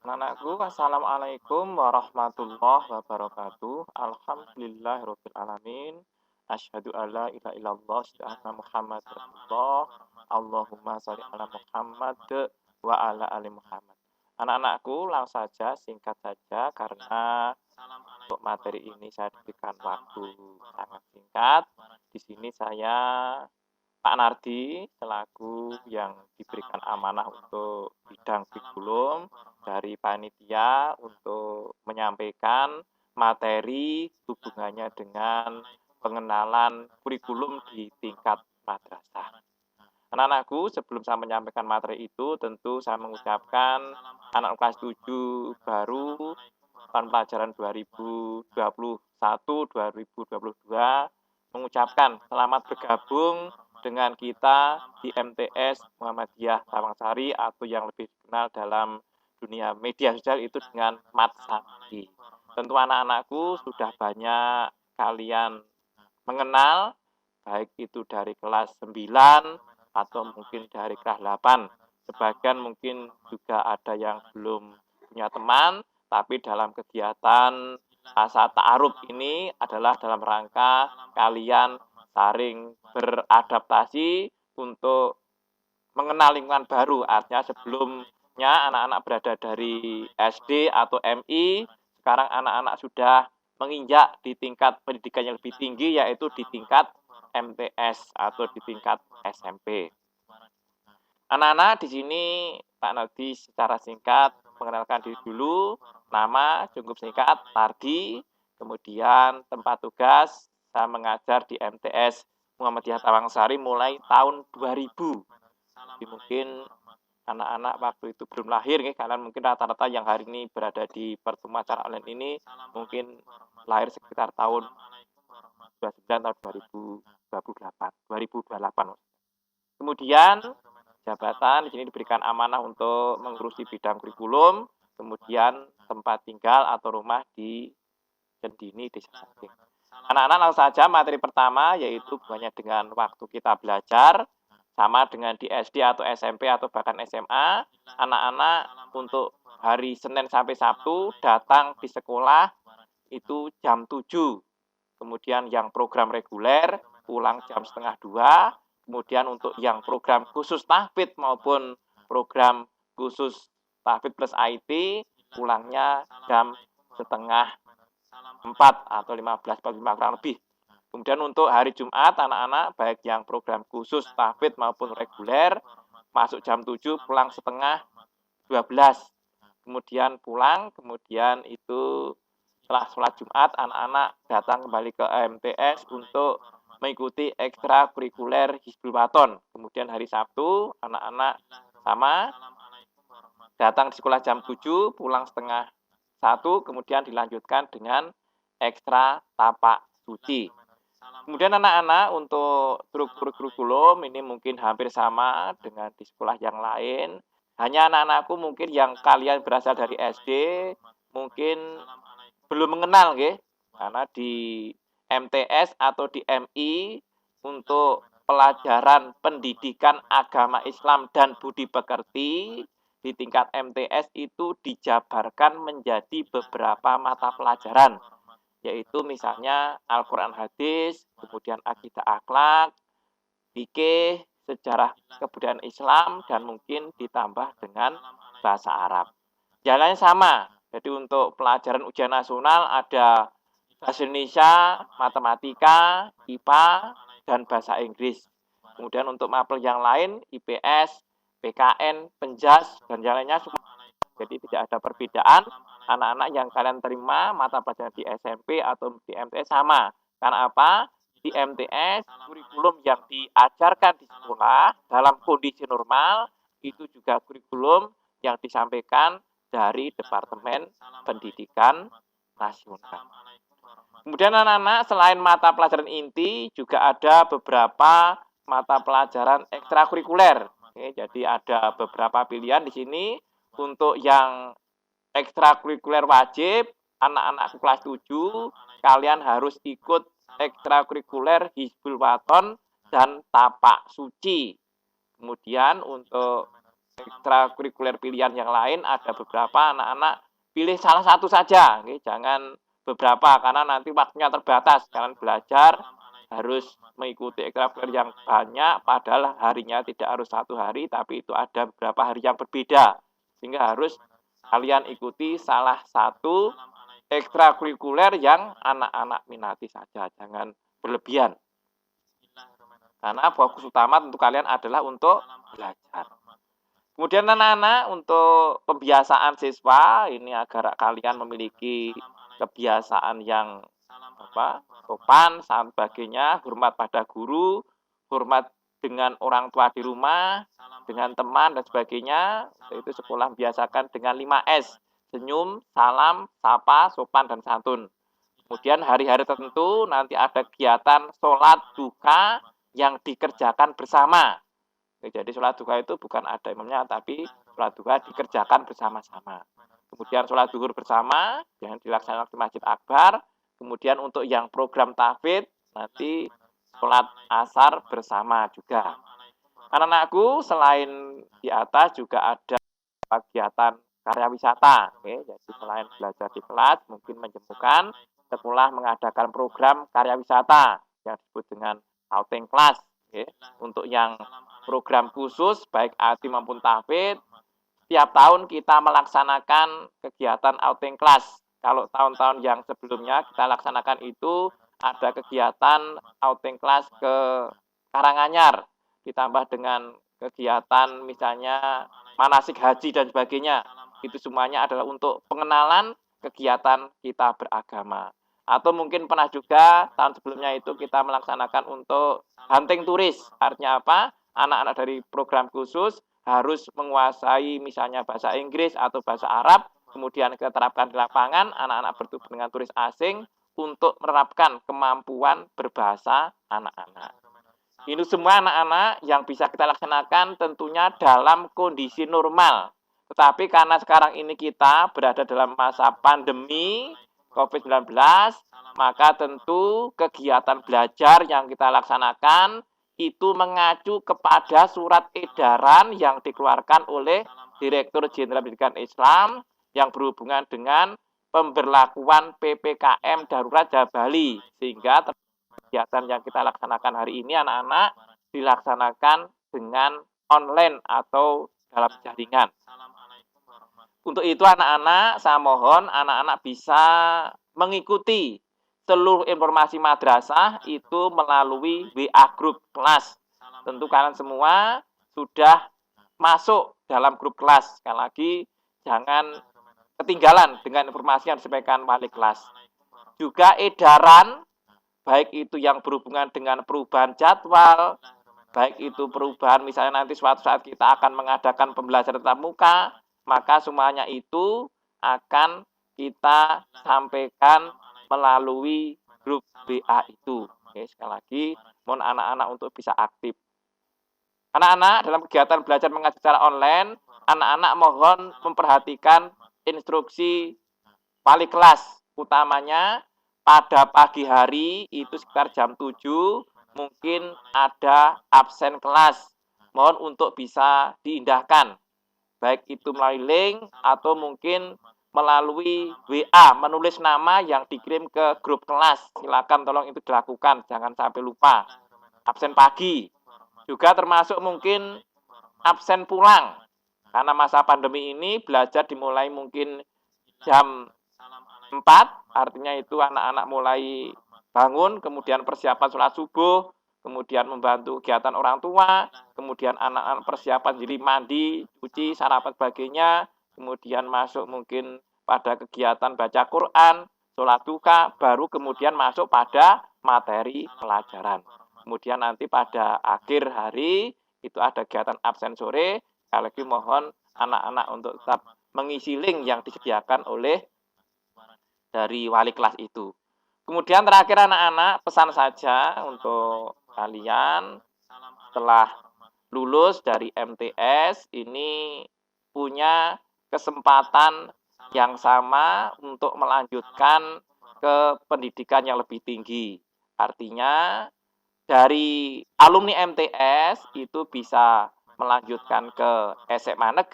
Anakku, assalamualaikum warahmatullahi wabarakatuh. Alhamdulillahirabbil alamin. Asyhadu alla ilaha illallah, asyhadu anna Muhammad rasulullah. Allahumma shalli ala Muhammad wa ala ali Muhammad. Anak-anakku, langsung saja, singkat saja karena untuk materi ini saya diberikan waktu sangat singkat. Di sini saya Pak Nardi selaku yang diberikan amanah untuk bidang kurikulum dari panitia untuk menyampaikan materi hubungannya dengan pengenalan kurikulum di tingkat madrasah. Anak-anakku, sebelum saya menyampaikan materi itu, tentu saya mengucapkan anak kelas 7 baru tahun pelajaran 2021-2022 mengucapkan selamat bergabung dengan kita di MTS Muhammadiyah Tawangsari atau yang lebih dikenal dalam dunia media sosial itu dengan Mat Sakti. Tentu anak-anakku sudah banyak kalian mengenal, baik itu dari kelas 9 atau mungkin dari kelas 8. Sebagian mungkin juga ada yang belum punya teman, tapi dalam kegiatan asa ta'aruf ini adalah dalam rangka kalian saling beradaptasi untuk mengenal lingkungan baru. Artinya sebelumnya anak-anak berada dari SD atau MI, sekarang anak-anak sudah menginjak di tingkat pendidikan yang lebih tinggi, yaitu di tingkat MTS atau di tingkat SMP. Anak-anak di sini Pak Nardi secara singkat mengenalkan diri dulu, nama cukup singkat Nardi, kemudian tempat tugas saya mengajar di MTS Muhammadiyah Tawangsari mulai tahun 2000. Jadi mungkin anak-anak waktu itu belum lahir, kalian mungkin rata-rata yang hari ini berada di pertemuan acara online ini mungkin lahir sekitar tahun 29 atau 2028. Kemudian jabatan di sini diberikan amanah untuk mengurusi bidang kurikulum, kemudian tempat tinggal atau rumah di Cendini, Desa Saking. Anak-anak langsung saja materi pertama yaitu hubungannya dengan waktu kita belajar, sama dengan di SD atau SMP atau bahkan SMA, anak-anak untuk hari Senin sampai Sabtu datang di sekolah itu jam 7. Kemudian yang program reguler pulang jam setengah 2. Kemudian untuk yang program khusus tahfidz maupun program khusus tahfidz plus IT pulangnya jam setengah 4 atau 15 pagi kurang lebih. Kemudian untuk hari Jumat anak-anak baik yang program khusus tahfidz maupun reguler masuk jam 7 pulang setengah 12. Kemudian pulang, kemudian itu setelah sholat Jumat anak-anak datang kembali ke MTS untuk mengikuti ekstrakurikuler Hizbul Waton. Kemudian hari Sabtu anak-anak sama datang di sekolah jam 7, pulang setengah 1, kemudian dilanjutkan dengan ekstra tapak suci. Kemudian anak-anak untuk struktur kurikulum ini mungkin hampir sama dengan di sekolah yang lain. Hanya anak-anakku mungkin yang kalian berasal dari SD mungkin belum mengenal, karena di MTS atau di MI untuk pelajaran pendidikan agama Islam dan budi pekerti di tingkat MTS itu dijabarkan menjadi beberapa mata pelajaran, yaitu misalnya Al-Quran Hadis, kemudian Akidah Akhlak, fikih, sejarah kebudayaan Islam, dan mungkin ditambah dengan bahasa Arab. Jalannya sama, jadi untuk pelajaran ujian nasional ada bahasa Indonesia, matematika, IPA, dan bahasa Inggris. Kemudian untuk mapel yang lain, IPS, PKN, Penjas, dan yang lainnya semua. Jadi tidak ada perbedaan, anak-anak yang kalian terima mata pelajaran di SMP atau di MTS sama. Karena apa? Di MTS, kurikulum yang diajarkan di sekolah dalam kondisi normal, itu juga kurikulum yang disampaikan dari Departemen Pendidikan Nasional. Kemudian anak-anak selain mata pelajaran inti juga ada beberapa mata pelajaran ekstrakurikuler. Jadi ada beberapa pilihan di sini. Untuk yang ekstrakurikuler wajib, anak-anak kelas 7, kalian harus ikut ekstrakurikuler Hizbul Waton dan Tapak Suci. Kemudian untuk ekstrakurikuler pilihan yang lain ada beberapa, anak-anak pilih salah satu saja, jangan beberapa karena nanti waktunya terbatas. Kalian belajar harus mengikuti ekstrakurikuler yang banyak, padahal harinya tidak harus 1 hari, tapi itu ada beberapa hari yang berbeda. Sehingga harus kalian ikuti salah satu ekstrakurikuler yang anak-anak minati saja, jangan berlebihan. Karena fokus utama tentu kalian adalah untuk belajar. Kemudian anak-anak untuk pembiasaan siswa ini agar kalian memiliki kebiasaan yang sopan, sebagainya, hormat pada guru, hormat dengan orang tua di rumah, dengan teman dan sebagainya. Itu sekolah biasakan dengan 5S, senyum, salam, sapa, sopan dan santun. Kemudian hari-hari tertentu nanti ada kegiatan sholat duha yang dikerjakan bersama. Jadi sholat duha itu bukan ada imamnya, tapi sholat duha dikerjakan bersama-sama. Kemudian sholat duhur bersama yang dilaksanakan di Masjid Akbar. Kemudian untuk yang program tahfidz nanti sholat asar bersama juga. Anak-anakku selain di atas juga ada kegiatan karya wisata. Jadi selain belajar di kelas mungkin menjemukan, sekolah mengadakan program karya wisata yang disebut dengan outing class. Untuk yang program khusus baik ATI maupun tahfidz, tiap tahun kita melaksanakan kegiatan outing class. Kalau tahun-tahun yang sebelumnya kita laksanakan itu ada kegiatan outing class ke Karanganyar, ditambah dengan kegiatan misalnya manasik haji dan sebagainya. Itu semuanya adalah untuk pengenalan kegiatan kita beragama. Atau mungkin pernah juga tahun sebelumnya itu kita melaksanakan untuk hunting turis. Artinya apa? Anak-anak dari program khusus harus menguasai misalnya bahasa Inggris atau bahasa Arab, kemudian kita terapkan di lapangan, anak-anak bertemu dengan turis asing untuk menerapkan kemampuan berbahasa anak-anak. Ini semua anak-anak yang bisa kita laksanakan tentunya dalam kondisi normal. Tetapi karena sekarang ini kita berada dalam masa pandemi COVID-19, maka tentu kegiatan belajar yang kita laksanakan itu mengacu kepada surat edaran yang dikeluarkan oleh Direktur Jenderal Pendidikan Islam yang berhubungan dengan pemberlakuan PPKM Darurat Jawa Bali. Sehingga kegiatan yang kita laksanakan hari ini anak-anak dilaksanakan dengan online atau dalam jaringan. Untuk itu anak-anak, saya mohon anak-anak bisa mengikuti seluruh informasi madrasah itu melalui WA grup kelas. Tentu kalian semua sudah masuk dalam grup kelas. Sekali lagi, jangan ketinggalan dengan informasi yang disampaikan wali kelas. Juga edaran, baik itu yang berhubungan dengan perubahan jadwal, baik itu perubahan misalnya nanti suatu saat kita akan mengadakan pembelajaran tatap muka, maka semuanya itu akan kita sampaikan melalui grup WA itu. Sekali lagi, mohon anak-anak untuk bisa aktif. Anak-anak dalam kegiatan belajar mengajar secara online, anak-anak mohon memperhatikan instruksi wali kelas. Utamanya pada pagi hari itu sekitar jam 7, mungkin ada absen kelas. Mohon untuk bisa diindahkan. Baik itu melalui link atau mungkin melalui WA, menulis nama yang dikirim ke grup kelas. Silakan tolong itu dilakukan, jangan sampai lupa. Absen pagi. Juga termasuk mungkin absen pulang. Karena masa pandemi ini belajar dimulai mungkin jam 4, artinya itu anak-anak mulai bangun, kemudian persiapan sholat subuh, kemudian membantu kegiatan orang tua, kemudian anak-anak persiapan diri mandi, cuci, sarapan sebagainya, kemudian masuk mungkin pada kegiatan baca Quran, sholat duha, baru kemudian masuk pada materi pelajaran. Kemudian nanti pada akhir hari itu ada kegiatan absen sore, sekali lagi mohon anak-anak untuk tetap mengisi link yang disediakan oleh dari wali kelas itu. Kemudian terakhir anak-anak, pesan saja untuk kalian setelah lulus dari MTS ini punya kesempatan yang sama untuk melanjutkan ke pendidikan yang lebih tinggi. Artinya dari alumni MTS itu bisa melanjutkan ke SMA negeri